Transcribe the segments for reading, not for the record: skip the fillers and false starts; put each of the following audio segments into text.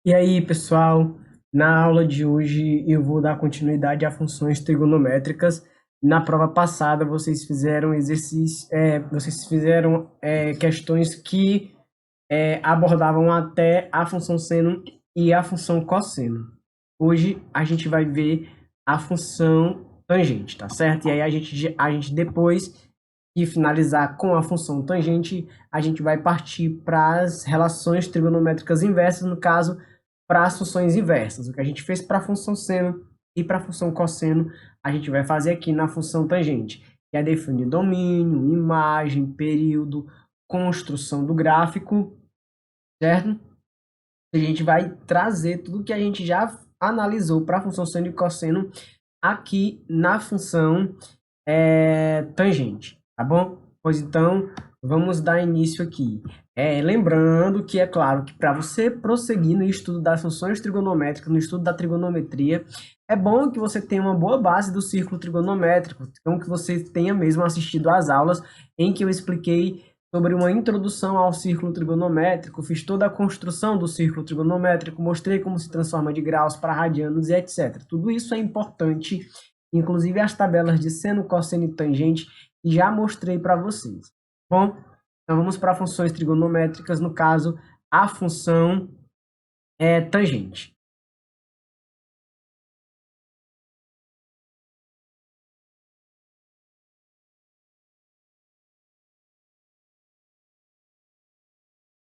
E aí, pessoal, na aula de hoje eu vou dar continuidade a funções trigonométricas. Na prova passada vocês fizeram questões que abordavam até a função seno e a função cosseno. Hoje a gente vai ver a função tangente, tá certo? E aí a gente depois de finalizar com a função tangente, a gente vai partir para as relações trigonométricas inversas, no caso, para as funções inversas. O que a gente fez para a função seno e para a função cosseno, a gente vai fazer aqui na função tangente, que é definir domínio, imagem, período, construção do gráfico, certo? A gente vai trazer tudo que a gente já analisou para a função seno e cosseno aqui na função tangente, tá bom? Pois então, vamos dar início aqui. Lembrando que é claro que para você prosseguir no estudo das funções trigonométricas, no estudo da trigonometria, é bom que você tenha uma boa base do círculo trigonométrico, então que você tenha mesmo assistido às aulas em que eu expliquei sobre uma introdução ao círculo trigonométrico, fiz toda a construção do círculo trigonométrico, mostrei como se transforma de graus para radianos e etc. Tudo isso é importante, inclusive as tabelas de seno, cosseno e tangente, que já mostrei para vocês. Bom, então vamos para funções trigonométricas, no caso, a função tangente.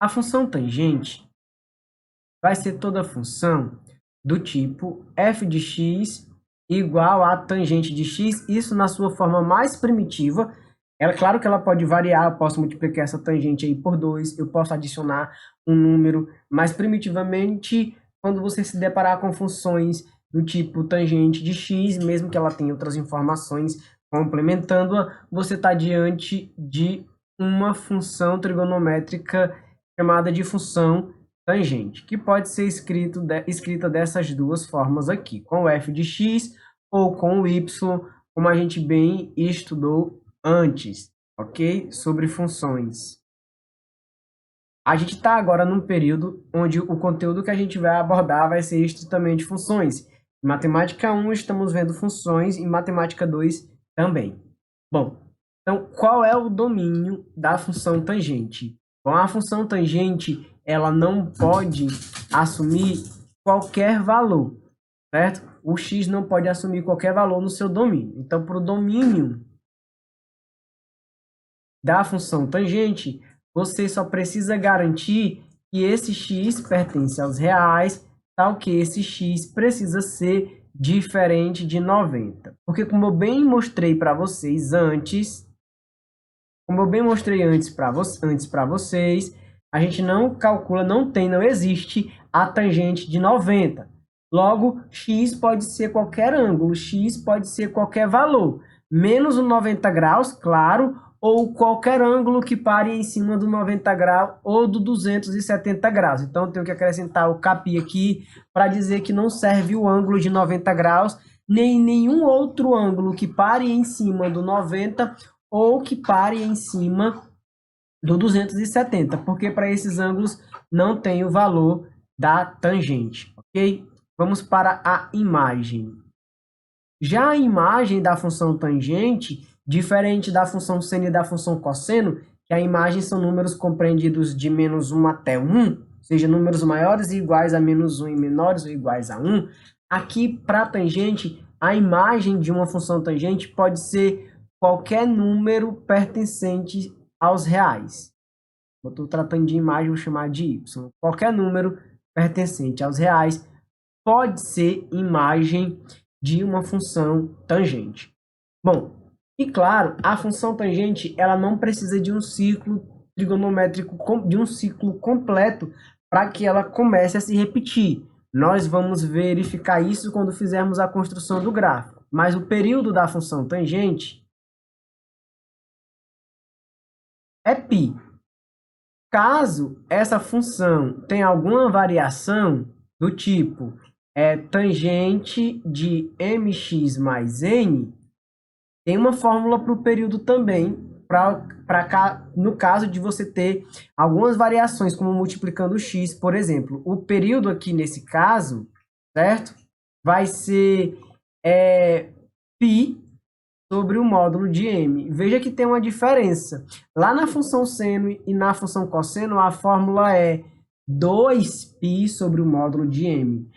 A função tangente vai ser toda função do tipo f de x igual a tangente de x, isso na sua forma mais primitiva. É claro que ela pode variar, eu posso multiplicar essa tangente aí por 2, eu posso adicionar um número, mas primitivamente, quando você se deparar com funções do tipo tangente de x, mesmo que ela tenha outras informações complementando-a, você está diante de uma função trigonométrica chamada de função tangente, que pode ser escrita dessas duas formas aqui, com o f de x ou com o y, como a gente bem estudou antes, ok? Sobre funções. A gente está agora num período onde o conteúdo que a gente vai abordar vai ser estritamente funções. Em matemática 1 estamos vendo funções, em matemática 2 também. Bom, então qual é o domínio da função tangente? Bom, a função tangente ela não pode assumir qualquer valor, certo? O x não pode assumir qualquer valor no seu domínio. Então, para o domínio da função tangente, você só precisa garantir que esse x pertence aos reais, tal que esse x precisa ser diferente de 90. Porque como eu bem mostrei para vocês antes, para vocês, a gente não calcula, não existe a tangente de 90. Logo, x pode ser qualquer ângulo, x pode ser qualquer valor, menos o 90 graus, claro, ou qualquer ângulo que pare em cima do 90 graus ou do 270 graus. Então, eu tenho que acrescentar o capi aqui para dizer que não serve o ângulo de 90 graus, nem nenhum outro ângulo que pare em cima do 90 ou que pare em cima do 270, porque para esses ângulos não tem o valor da tangente, ok? Vamos para a imagem. Já a imagem da função tangente, diferente da função seno e da função cosseno, que a imagem são números compreendidos de menos 1 até 1, ou seja, números maiores e iguais a menos 1 e menores ou iguais a 1, aqui para a tangente, a imagem de uma função tangente pode ser qualquer número pertencente aos reais. Eu estou tratando de imagem, vou chamar de y. Qualquer número pertencente aos reais pode ser imagem de uma função tangente. Bom, e claro, a função tangente ela não precisa de um ciclo trigonométrico, de um ciclo completo para que ela comece a se repetir. Nós vamos verificar isso quando fizermos a construção do gráfico. Mas o período da função tangente é π. Caso essa função tenha alguma variação do tipo tangente de mx mais n, tem uma fórmula para o período também, no caso de você ter algumas variações, como multiplicando o x, por exemplo. O período aqui nesse caso, certo? Vai ser π sobre o módulo de m. Veja que tem uma diferença. Lá na função seno e na função cosseno, a fórmula é 2π sobre o módulo de m.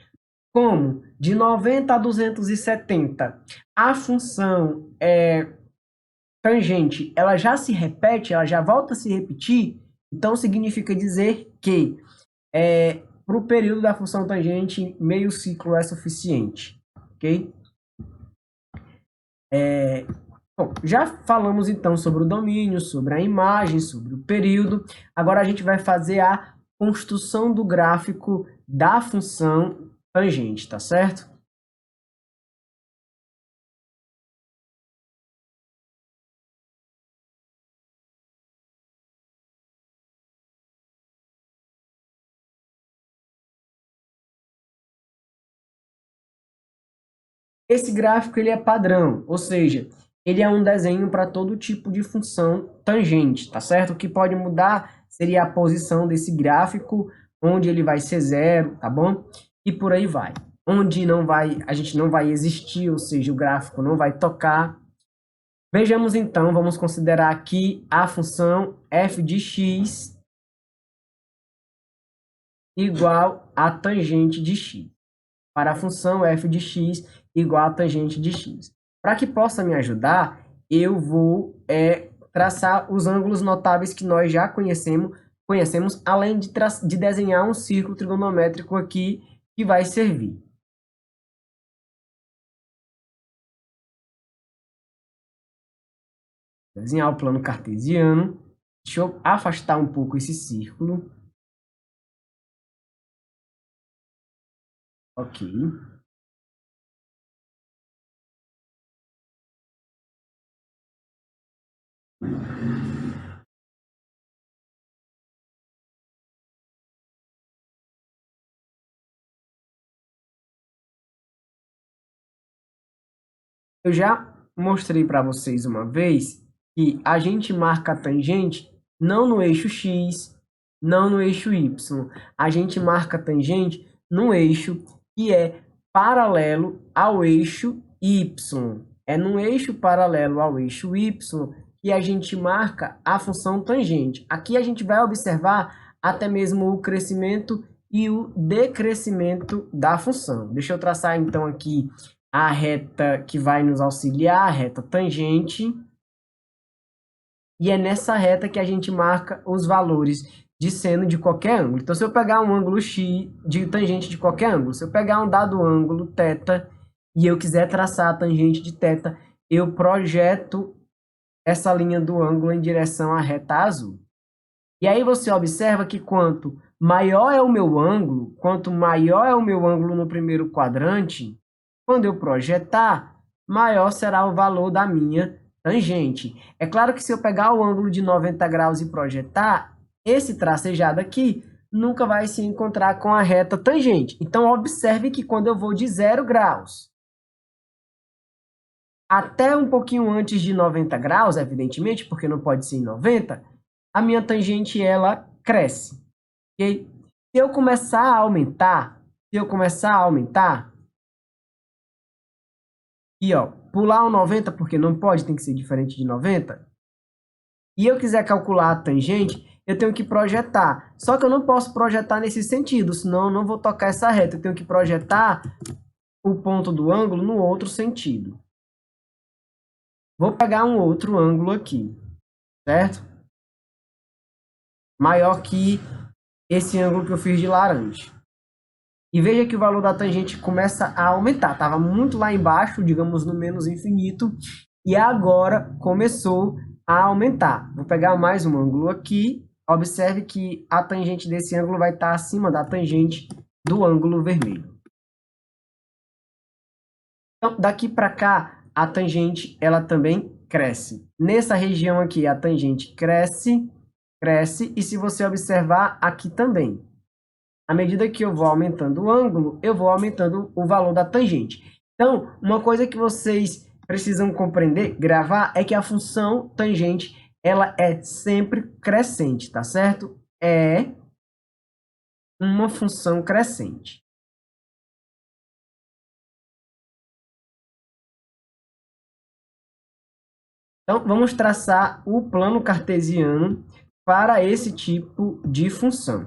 Como? De 90 a 270. A função tangente, ela já se repete, ela já volta a se repetir, então significa dizer que para o período da função tangente, meio ciclo é suficiente, ok? Bom, já falamos então sobre o domínio, sobre a imagem, sobre o período. Agora a gente vai fazer a construção do gráfico da função tangente, tá certo? Esse gráfico ele é padrão, ou seja, ele é um desenho para todo tipo de função tangente, tá certo? O que pode mudar seria a posição desse gráfico, onde ele vai ser zero, tá bom? E por aí vai. Onde não vai, a gente não vai existir, ou seja, o gráfico não vai tocar. Vejamos então, vamos considerar aqui a função f de x igual a tangente de x. Para a função f de x igual a tangente de x. Para que possa me ajudar, eu vou traçar os ângulos notáveis que nós já conhecemos além de desenhar um círculo trigonométrico aqui que vai servir. Desenhar o plano cartesiano. Deixa eu afastar um pouco esse círculo. Ok. Eu já mostrei para vocês uma vez que a gente marca a tangente não no eixo x, não no eixo y. A gente marca a tangente no eixo que é paralelo ao eixo y. É no eixo paralelo ao eixo y que a gente marca a função tangente. Aqui a gente vai observar até mesmo o crescimento e o decrescimento da função. Deixa eu traçar então aqui a reta que vai nos auxiliar, a reta tangente. E é nessa reta que a gente marca os valores de seno de qualquer ângulo. Então, se eu pegar um ângulo x de tangente de qualquer ângulo, se eu pegar um dado ângulo θ e eu quiser traçar a tangente de θ, eu projeto essa linha do ângulo em direção à reta azul. E aí você observa que quanto maior é o meu ângulo, quanto maior é o meu ângulo no primeiro quadrante, quando eu projetar, maior será o valor da minha tangente. É claro que se eu pegar o ângulo de 90 graus e projetar, esse tracejado aqui nunca vai se encontrar com a reta tangente. Então, observe que quando eu vou de 0 graus até um pouquinho antes de 90 graus, evidentemente, porque não pode ser em 90, a minha tangente ela cresce. Okay? Se eu começar a aumentar, e ó, pular um 90, porque não pode, tem que ser diferente de 90, e eu quiser calcular a tangente, eu tenho que projetar. Só que eu não posso projetar nesse sentido, senão eu não vou tocar essa reta. Eu tenho que projetar o ponto do ângulo no outro sentido. Vou pegar um outro ângulo aqui, certo? Maior que esse ângulo que eu fiz de laranja. E veja que o valor da tangente começa a aumentar. Estava muito lá embaixo, digamos no menos infinito, e agora começou a aumentar. Vou pegar mais um ângulo aqui. Observe que a tangente desse ângulo vai estar acima da tangente do ângulo vermelho. Então, daqui para cá, a tangente ela também cresce. Nessa região aqui, a tangente cresce, e se você observar, aqui também. À medida que eu vou aumentando o ângulo, eu vou aumentando o valor da tangente. Então, uma coisa que vocês precisam compreender, gravar, é que a função tangente ela é sempre crescente, tá certo? É uma função crescente. Então, vamos traçar o plano cartesiano para esse tipo de função.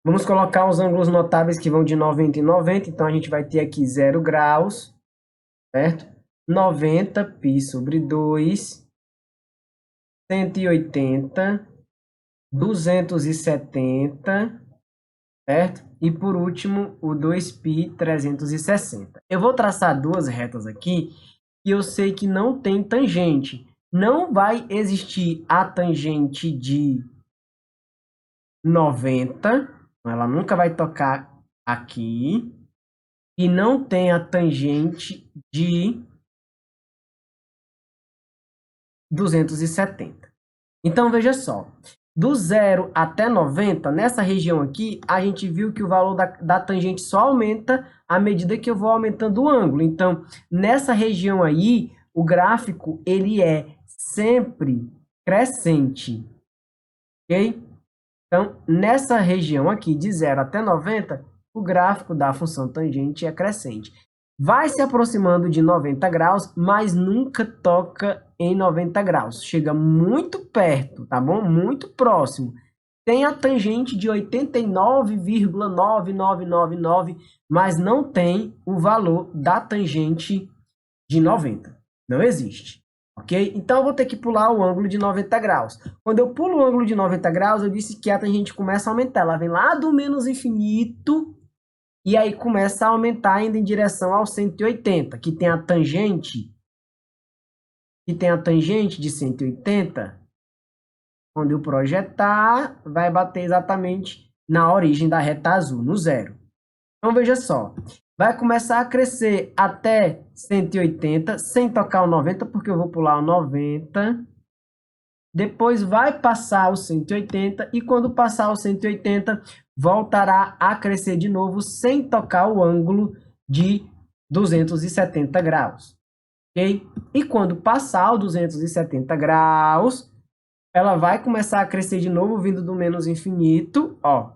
Vamos colocar os ângulos notáveis que vão de 90 em 90. Então, a gente vai ter aqui 0 graus, certo? 90 π sobre 2, 180, 270, certo? E, por último, o 2π 360. Eu vou traçar duas retas aqui e eu sei que não tem tangente. Não vai existir a tangente de 90, ela nunca vai tocar aqui, e não tem a tangente de 270. Então, veja só, do 0 até 90, nessa região aqui, a gente viu que o valor da tangente só aumenta à medida que eu vou aumentando o ângulo. Então, nessa região aí, o gráfico ele é sempre crescente, ok? Então, nessa região aqui, de 0 até 90, o gráfico da função tangente é crescente. Vai se aproximando de 90 graus, mas nunca toca em 90 graus. Chega muito perto, tá bom? Muito próximo. Tem a tangente de 89,9999, mas não tem o valor da tangente de 90. Não existe. Ok? Então, eu vou ter que pular o ângulo de 90 graus. Quando eu pulo o ângulo de 90 graus, eu disse que a tangente começa a aumentar. Ela vem lá do menos infinito e aí começa a aumentar ainda em direção ao 180, que tem a tangente de 180. Quando eu projetar, vai bater exatamente na origem da reta azul, no zero. Então, veja só. Vai começar a crescer até 180, sem tocar o 90, porque eu vou pular o 90. Depois vai passar o 180, e quando passar o 180, voltará a crescer de novo, sem tocar o ângulo de 270 graus. Ok? E quando passar o 270 graus, ela vai começar a crescer de novo, vindo do menos infinito, ó.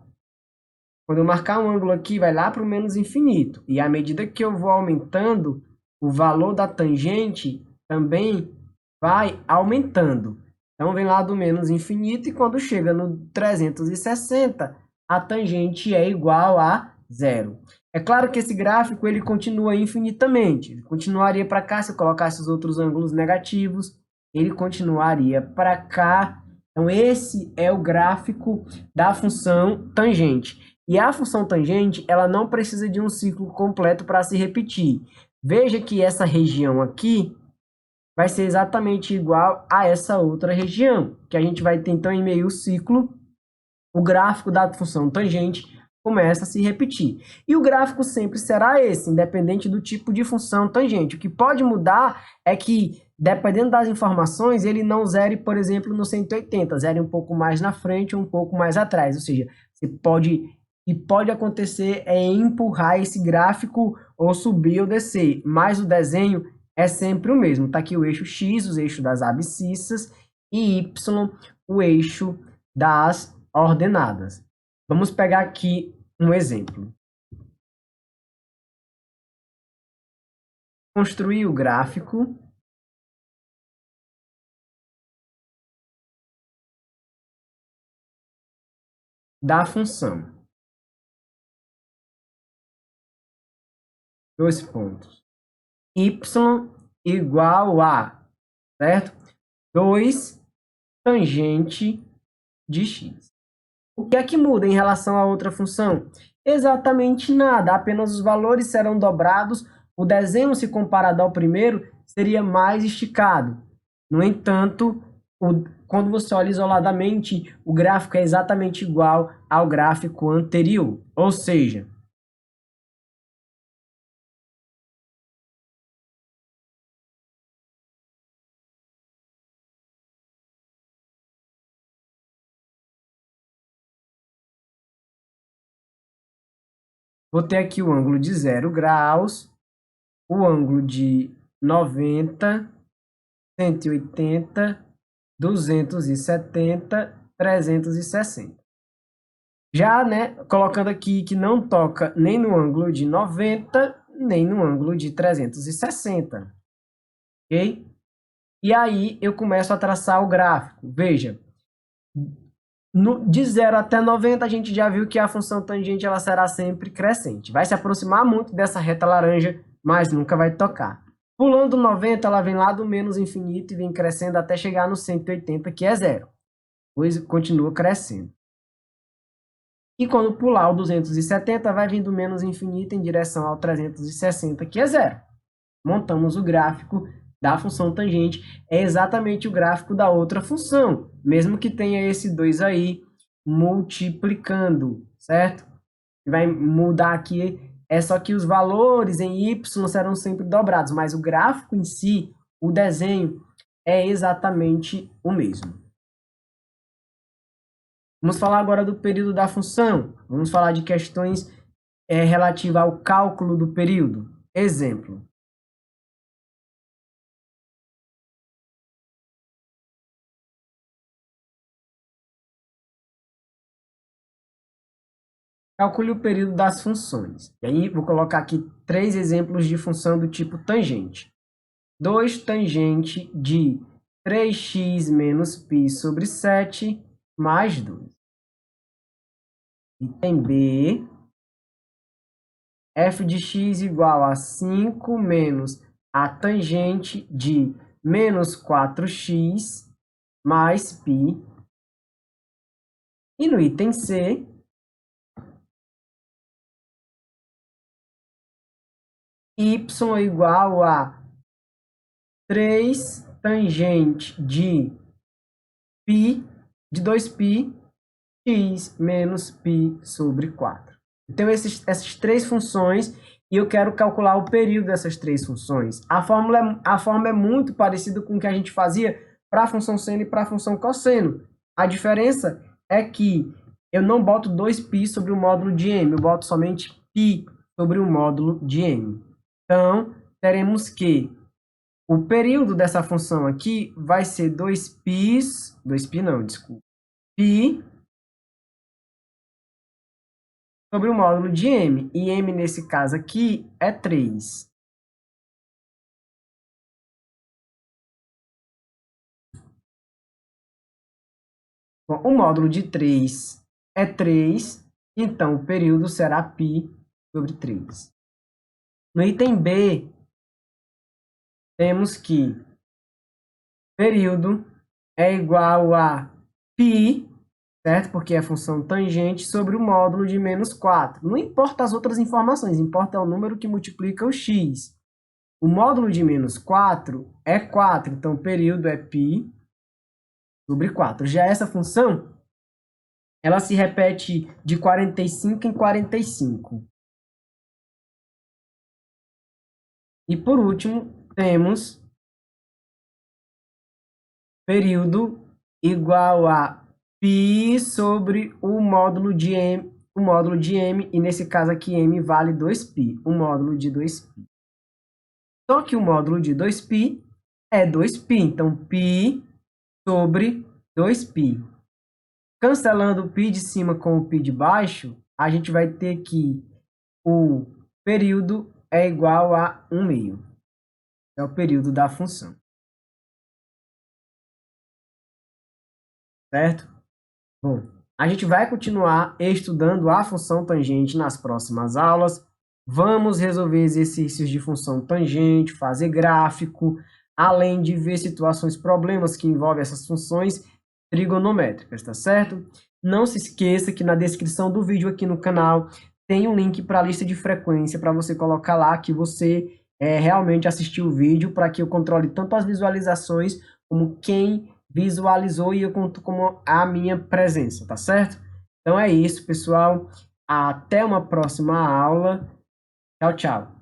Quando eu marcar um ângulo aqui, vai lá para o menos infinito. E à medida que eu vou aumentando, o valor da tangente também vai aumentando. Então, vem lá do menos infinito e quando chega no 360, a tangente é igual a zero. É claro que esse gráfico ele continua infinitamente. Ele continuaria para cá, se eu colocasse os outros ângulos negativos, ele continuaria para cá. Então, esse é o gráfico da função tangente. E a função tangente, ela não precisa de um ciclo completo para se repetir. Veja que essa região aqui vai ser exatamente igual a essa outra região, que a gente vai ter, então, em meio ciclo, o gráfico da função tangente começa a se repetir. E o gráfico sempre será esse, independente do tipo de função tangente. O que pode mudar é que, dependendo das informações, ele não zere, por exemplo, no 180, zere um pouco mais na frente ou um pouco mais atrás. Ou seja, você pode... E pode acontecer é empurrar esse gráfico ou subir ou descer, mas o desenho é sempre o mesmo. Está aqui o eixo X, o eixo das abscissas, e Y, o eixo das ordenadas. Vamos pegar aqui um exemplo. Construir o gráfico da função. Dois pontos. Y igual a, certo? 2 tangente de x. O que é que muda em relação à outra função? Exatamente nada, apenas os valores serão dobrados, o desenho, se comparado ao primeiro, seria mais esticado. No entanto, quando você olha isoladamente, o gráfico é exatamente igual ao gráfico anterior. Ou seja, vou ter aqui o ângulo de 0 graus, o ângulo de 90, 180, 270, 360. Já, né, colocando aqui que não toca nem no ângulo de 90, nem no ângulo de 360. Ok? E aí eu começo a traçar o gráfico. Veja, de 0 até 90, a gente já viu que a função tangente ela será sempre crescente. Vai se aproximar muito dessa reta laranja, mas nunca vai tocar. Pulando 90, ela vem lá do menos infinito e vem crescendo até chegar no 180, que é zero. Depois continua crescendo. E quando pular o 270, vai vir do menos infinito em direção ao 360, que é zero. Montamos o gráfico da função tangente, é exatamente o gráfico da outra função, mesmo que tenha esse 2 aí multiplicando, certo? Vai mudar aqui, é só que os valores em y serão sempre dobrados, mas o gráfico em si, o desenho, é exatamente o mesmo. Vamos falar agora do período da função. Vamos falar de questões relativas ao cálculo do período. Exemplo. Calcule o período das funções. E aí, vou colocar aqui 3 exemplos de função do tipo tangente. 2 tangente de 3x menos π sobre 7 mais 2. Item B, f de x igual a 5 menos a tangente de menos 4x mais π. E no item C, y igual a 3 tangente de π, de 2π, x menos π sobre 4. Então, essas 3 funções, e eu quero calcular o período dessas 3 funções. A forma é muito parecida com o que a gente fazia para a função seno e para a função cosseno. A diferença é que eu não boto 2π sobre o módulo de m, eu boto somente π sobre o módulo de m. Então, teremos que o período dessa função aqui vai ser 2π, 2π não, desculpa, π sobre o módulo de m. E m, nesse caso aqui, é 3. Bom, o módulo de 3 é 3, então o período será π sobre 3. No item B, temos que período é igual a π, certo? Porque é função tangente sobre o módulo de menos 4. Não importa as outras informações, importa o número que multiplica o x. O módulo de menos 4 é 4, então o período é π sobre 4. Já essa função, ela se repete de 45 em 45. E por último, temos período igual a π sobre o módulo de m, e nesse caso aqui m vale 2π, o módulo de 2π. Só que o módulo de 2π é 2π, então π sobre 2π. Cancelando o π de cima com o π de baixo, a gente vai ter que o período é igual a 1/2. É o período da função. Certo? Bom, a gente vai continuar estudando a função tangente nas próximas aulas. Vamos resolver exercícios de função tangente, fazer gráfico, além de ver situações, problemas que envolvem essas funções trigonométricas, tá certo? Não se esqueça que na descrição do vídeo aqui no canal tem um link para a lista de frequência para você colocar lá que você realmente assistiu o vídeo, para que eu controle tanto as visualizações como quem visualizou e eu conto como a minha presença, tá certo? Então é isso, pessoal. Até uma próxima aula. Tchau, tchau.